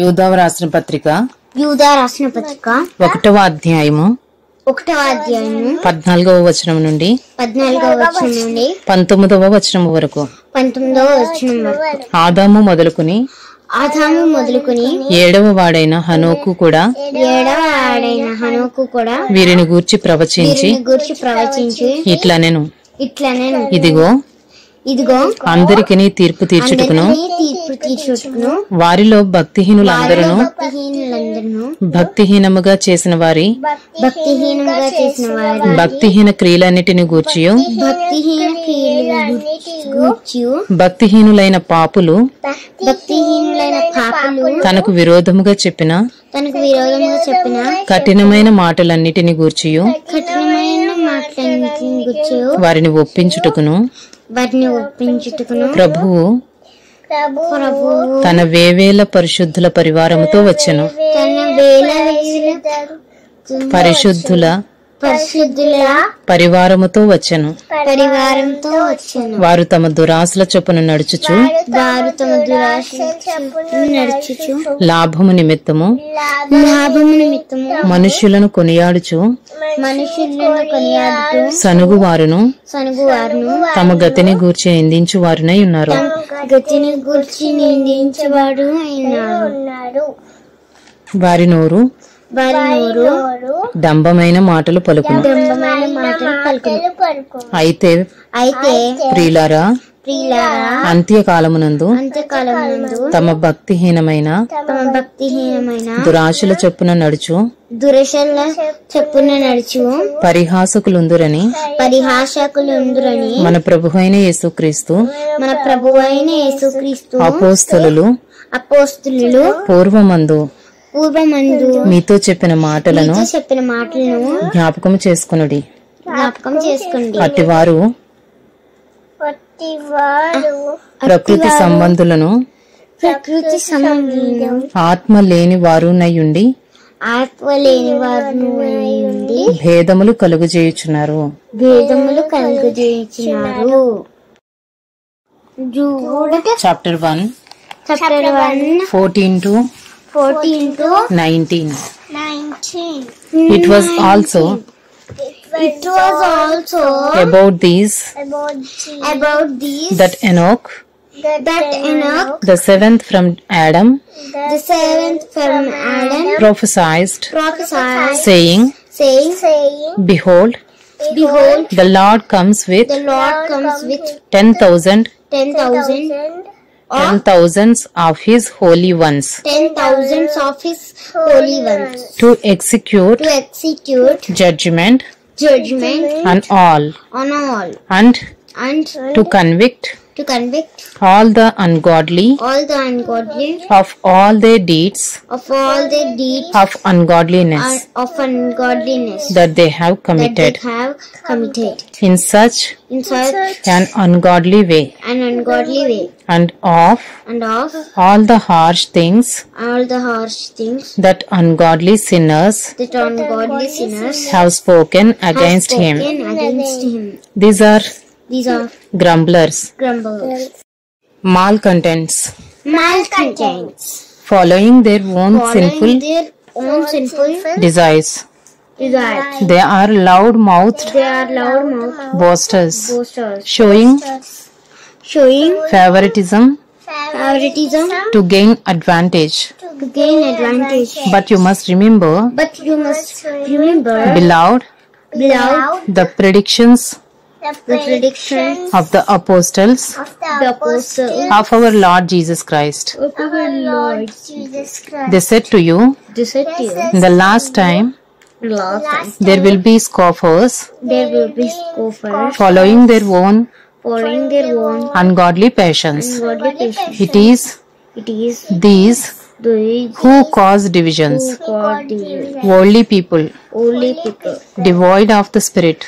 యూదా రాసిన పత్రిక 1వ అధ్యాయము 14వ వచనం నుండి 19వ వచనం వరకు ఆదాము మొదలుకొని 7వ వాడైన హనోకు కూడా వీరిని గూర్చి ప్రవచించి ఇట్లనెను, ఇదిగో అందరికి తీర్పు తీర్చుటకును వారిలో భక్తిహీనులందరూ భక్తిహీనముగా చేసిన వారి భక్తిహీన క్రియలన్నిటిని గూర్చి భక్తిహీనులైన పాపులు తనకు విరోధముగా చెప్పిన కఠినమైన మాటలన్నిటిని గూర్చి వారిని ఒప్పించుటకును ప్రభువు తన వేవేల పరిశుద్ధుల పరివారముతో వచ్చెను. పరిశుద్ధుల పరివారముతో వచ్చెను. వారు తమ దురాశల చొప్పున నడుచుచు లాభము నిమిత్తము మనుష్యులను కొనియాడుచు సనుగువారును తమ గతిని గూర్చి నిందించు వారునై ఉన్నారు. వారి నోరు డంబమైన మాటలు పలుకును. అయితే ప్రియులారా, అంత్యకాలమునందు తమ భక్తిహీనమైన దురాశల చొప్పున నడుచు పరిహాసకులుందురని మన ప్రభువైన యేసుక్రీస్తు అపోస్తలులు పూర్వమందు మీతో చెప్పిన మాటలను జ్ఞాపకం చేసుకొనుడి. అట్టివారు ప్రకృతి సంబంధులను ఆత్మ లేని వారునయ్యుండి భేదములు కలుగజేయుచున్నారు. Chapter 1 14 to 19. It was also about these that Enoch, the seventh from Adam, prophesied, saying, Behold, the Lord comes with 10,000 of his holy ones to execute judgment on all and to convict all the ungodly of all their deeds of ungodliness that they have committed in such an ungodly way, and of all the harsh things that ungodly sinners have spoken against him. These are grumblers, malcontents, following their own sinful desires. They are loud-mouthed boasters, showing favoritism to gain advantage. But you must remember, beloved, the predictions of the apostles of our Lord Jesus Christ. They said to you, in the last time there will be scoffers, following their own ungodly passions. It is these who cause divisions, worldly people, devoid of the Spirit,